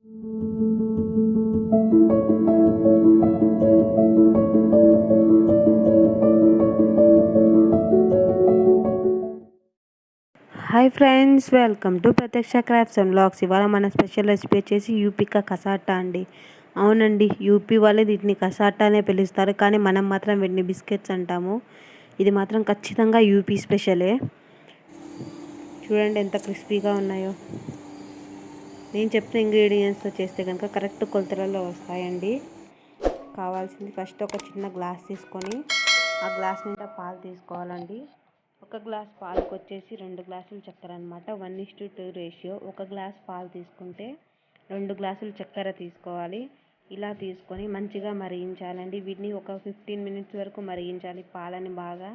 Hi friends, welcome to ప్రత్యక్ష crafts and vlogs. ఇవాళ మన స్పెషల్ రెసిపీ వచ్చేసి యూపీ కసాటా అండి. అవునండి, యూపీ వాళ్ళే వీటిని కసాటా అనే పిలుస్తారు, కానీ మనం మాత్రం వీటిని బిస్కెట్స్ అంటాము. ఇది మాత్రం ఖచ్చితంగా యూపీ స్పెషలే. చూడండి ఎంత క్రిస్పీగా ఉన్నాయో. నేను చెప్పిన ఇంగ్రీడియంట్స్తో చేస్తే కనుక కరెక్ట్ కొలతలలో వస్తాయండి. కావాల్సింది ఫస్ట్ ఒక చిన్న గ్లాస్ తీసుకొని ఆ గ్లాస్ నిండా పాలు తీసుకోవాలండి. ఒక గ్లాస్ పాలకు వచ్చేసి 2 గ్లాసులు చక్కెర అనమాట. 1:2 రేషియో. ఒక గ్లాస్ పాలు తీసుకుంటే 2 గ్లాసులు చక్కెర తీసుకోవాలి. ఇలా తీసుకొని మంచిగా మరిగించాలండి. వీటిని ఒక 15 మినిట్స్ వరకు మరిగించాలి పాలని బాగా.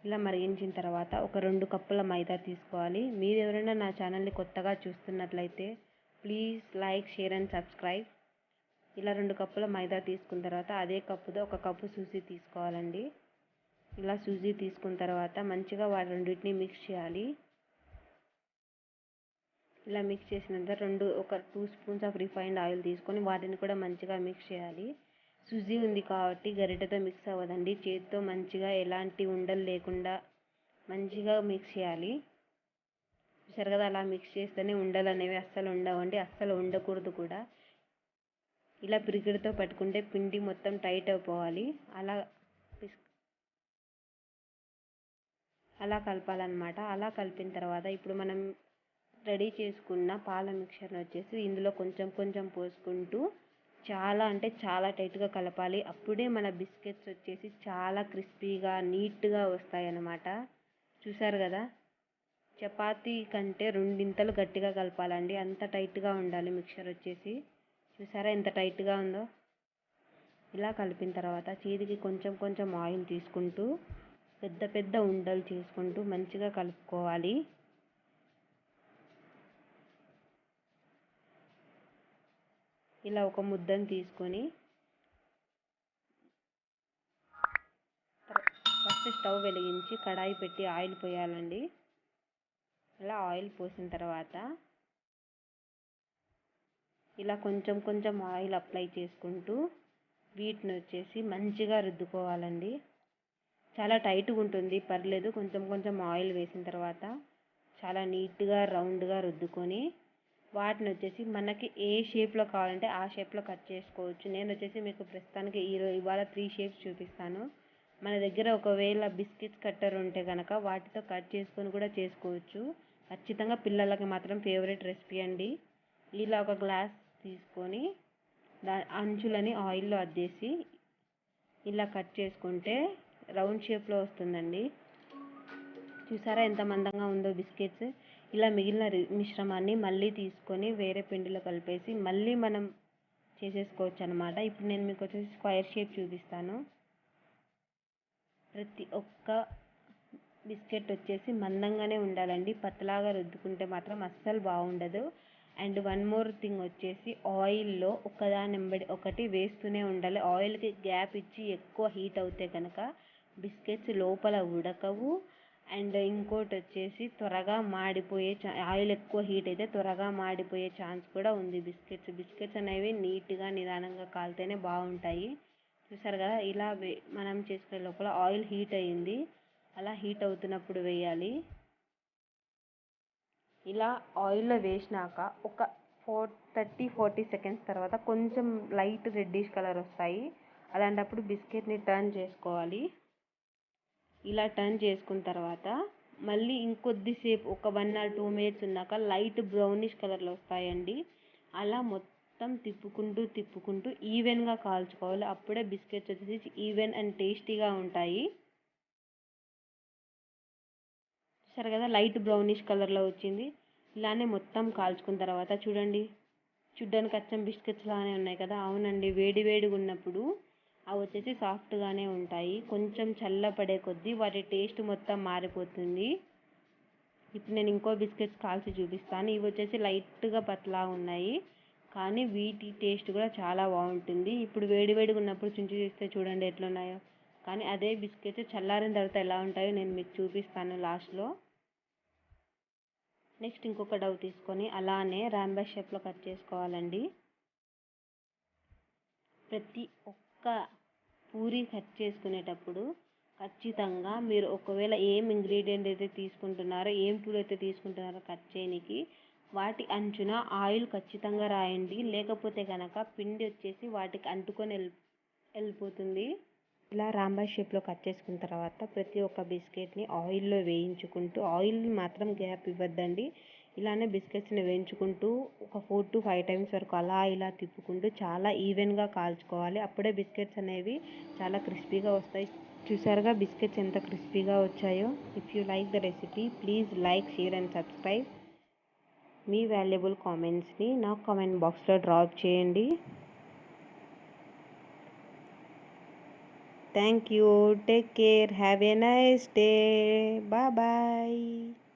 ఇలా మరిగించిన తర్వాత ఒక 2 కప్పుల మైదా తీసుకోవాలి. మీరు ఎవరైనా నా ఛానల్ని కొత్తగా చూస్తున్నట్లయితే please like, share and subscribe. ఇలా 2 కప్పుల మైదా తీసుకున్న తర్వాత అదే కప్పుతో 1 కప్పు సూజీ తీసుకోవాలండి. ఇలా సూజీ తీసుకున్న తర్వాత మంచిగా వాటి రెండింటిని మిక్స్ చేయాలి. ఇలా మిక్స్ చేసినంత ఒక 2 స్పూన్స్ ఆఫ్ రిఫైన్డ్ ఆయిల్ తీసుకొని వాటిని కూడా మంచిగా మిక్స్ చేయాలి. సూజీ ఉంది కాబట్టి గరిటెతో మిక్స్ అవ్వదండి, చేతితో మంచిగా ఎలాంటి ఉండలు లేకుండా మంచిగా మిక్స్ చేయాలి. చూసారు కదా, అలా మిక్స్ చేస్తేనే ఉండలు అనేవి అస్సలు ఉండవండి, అస్సలు ఉండకూడదు కూడా. ఇలా పిరికిడితో పట్టుకుంటే పిండి మొత్తం టైట్ అయిపోవాలి. అలా కలపాలన్నమాట. అలా కలిపిన తర్వాత ఇప్పుడు మనం రెడీ చేసుకున్న పాల మిక్చర్ని వచ్చేసి ఇందులో కొంచెం కొంచెం పోసుకుంటూ చాలా అంటే చాలా టైట్గా కలపాలి. అప్పుడే మన బిస్కెట్స్ వచ్చేసి చాలా క్రిస్పీగా నీట్గా వస్తాయి అన్నమాట. చూసారు కదా, చపాతీ కంటే 2 ఇంతలు గట్టిగా కలపాలండి, అంత టైట్గా ఉండాలి మిక్చర్ వచ్చేసి. చూసారా ఎంత టైట్గా ఉందో. ఇలా కలిపిన తర్వాత చేతికి కొంచెం కొంచెం ఆయిల్ తీసుకుంటూ పెద్ద పెద్ద ఉండలు చేసుకుంటూ మంచిగా కలుపుకోవాలి. ఇలా ఒక ముద్దను తీసుకొని ఫస్ట్ స్టవ్ వెలిగించి కడాయి పెట్టి ఆయిల్ పోయాలండి. ఇలా ఆయిల్ పోసిన తర్వాత ఇలా కొంచెం కొంచెం ఆయిల్ అప్లై చేసుకుంటూ వీటిని వచ్చేసి మంచిగా రుద్దుకోవాలండి. చాలా టైట్గా ఉంటుంది, పర్లేదు. కొంచెం కొంచెం ఆయిల్ వేసిన తర్వాత చాలా నీట్గా రౌండ్గా రుద్దుకొని వాటిని వచ్చేసి మనకి ఏ షేప్లో కావాలంటే ఆ షేప్లో కట్ చేసుకోవచ్చు. నేను వచ్చేసి మీకు ప్రస్తుతానికి ఇవాళ 3 షేప్స్ చూపిస్తాను. మన దగ్గర ఒకవేళ బిస్కెట్స్ కట్టర్ ఉంటే కనుక వాటితో కట్ చేసుకొని కూడా చేసుకోవచ్చు. ఖచ్చితంగా పిల్లలకి మాత్రం ఫేవరెట్ రెసిపీ అండి. ఇలా ఒక గ్లాస్ తీసుకొని అంచులని ఆయిల్లో అద్దేసి ఇలా కట్ చేసుకుంటే రౌండ్ షేప్లో వస్తుందండి. చూసారా ఎంత మందంగా ఉందో బిస్కెట్స్. ఇలా మిగిలిన మిశ్రమాన్ని మళ్ళీ తీసుకొని వేరే పిండిలో కలిపేసి మళ్ళీ మనం చేసేసుకోవచ్చు అనమాట. ఇప్పుడు నేను మీకు వచ్చేసి స్క్వేర్ షేప్ చూపిస్తాను. ప్రతి ఒక్క బిస్కెట్ వచ్చేసి మందంగానే ఉండాలండి, పతలాగా రుద్దుకుంటే మాత్రం అస్సలు బాగుండదు. అండ్ వన్ మోర్ థింగ్ వచ్చేసి ఆయిల్లో ఒకదాని వెంబడి ఒకటి వేస్తూనే ఉండాలి. ఆయిల్కి గ్యాప్ ఇచ్చి ఎక్కువ హీట్ అవుతే కనుక బిస్కెట్స్ లోపల ఉడకవు. అండ్ ఇంకోటి వచ్చేసి త్వరగా మాడిపోయే ఆయిల్ ఎక్కువ హీట్ అయితే త్వరగా మాడిపోయే ఛాన్స్ కూడా ఉంది. బిస్కెట్స్ అనేవి నీట్గా నిదానంగా కాలితేనే బాగుంటాయి. చూసారు కదా, ఇలా మనం చేసుకునే లోపల ఆయిల్ హీట్ అయ్యింది. అలా హీట్ అవుతున్నప్పుడు వేయాలి. ఇలా ఆయిల్లో వేసినాక ఒక 30-40 సెకండ్స్ తర్వాత కొంచెం లైట్ రెడ్డిష్ కలర్ వస్తాయి. అలాంటప్పుడు బిస్కెట్ని టర్న్ చేసుకోవాలి. ఇలా టర్న్ చేసుకున్న తర్వాత మళ్ళీ ఇంకొద్దిసేపు ఒక 1 or 2 మినిట్స్ ఉన్నాక లైట్ బ్రౌనిష్ కలర్లో వస్తాయండి. అలా మొత్తం తిప్పుకుంటూ ఈవెన్గా కాల్చుకోవాలి. అప్పుడే బిస్కెట్స్ వచ్చేసి ఈవెన్ అండ్ టేస్టీగా ఉంటాయి. సరే కదా, లైట్ బ్రౌనిష్ కలర్లో వచ్చింది. ఇలానే మొత్తం కాల్చుకున్న తర్వాత చూడ్డానికి అచ్చం బిస్కెట్స్ లానే ఉన్నాయి కదా. అవునండి, వేడిగా ఉన్నప్పుడు అవి వచ్చేసి సాఫ్ట్గానే ఉంటాయి. కొంచెం చల్లపడే కొద్దీ వాటి టేస్ట్ మొత్తం మారిపోతుంది. ఇప్పుడు నేను ఇంకో బిస్కెట్స్ కాల్చి చూపిస్తాను. ఇవి వచ్చేసి లైట్గా పతలా ఉన్నాయి, కానీ వీటి టేస్ట్ కూడా చాలా బాగుంటుంది. ఇప్పుడు వేడిగా ఉన్నప్పుడు చించి చేస్తే చూడండి ఎట్లున్నాయో. కానీ అదే బిస్కెట్స్ చల్లారిన తర్వాత ఎలా ఉంటాయో నేను మీకు చూపిస్తాను లాస్ట్లో. నెక్స్ట్ ఇంకొక డవ్ తీసుకొని అలానే రాంబా షేప్లో కట్ చేసుకోవాలండి. ప్రతి ఒక్క పూరి కట్ చేసుకునేటప్పుడు ఖచ్చితంగా మీరు ఒకవేళ ఏం ఇంగ్రీడియంట్ అయితే తీసుకుంటున్నారో, ఏం టూల్ అయితే తీసుకుంటున్నారో కట్ చేయడానికి వాటి అంచున ఆయిల్ ఖచ్చితంగా రాయండి. లేకపోతే కనుక పిండి వచ్చేసి వాటికి అంటుకొని వెళ్ళిపోతుంది. ఇలా రాంబా షేప్లో కట్ చేసుకున్న తర్వాత ప్రతి ఒక్క బిస్కెట్ని ఆయిల్లో వేయించుకుంటూ, ఆయిల్ని మాత్రం గ్యాప్ ఇవ్వద్దండి. ఇలానే బిస్కెట్స్ని వేయించుకుంటూ ఒక 4 to 5 టైమ్స్ వరకు అలా ఇలా తిప్పుకుంటూ చాలా ఈవెన్గా కాల్చుకోవాలి. అప్పుడే బిస్కెట్స్ అనేవి చాలా క్రిస్పీగా వస్తాయి. చూసారుగా బిస్కెట్స్ ఎంత క్రిస్పీగా వచ్చాయో. If you like the recipe please like, share and subscribe. మీ వాల్యుబుల్ కామెంట్స్ని నా కామెంట్ బాక్స్లో డ్రాప్ చేయండి. Thank you. Take care. Have a nice day. Bye bye.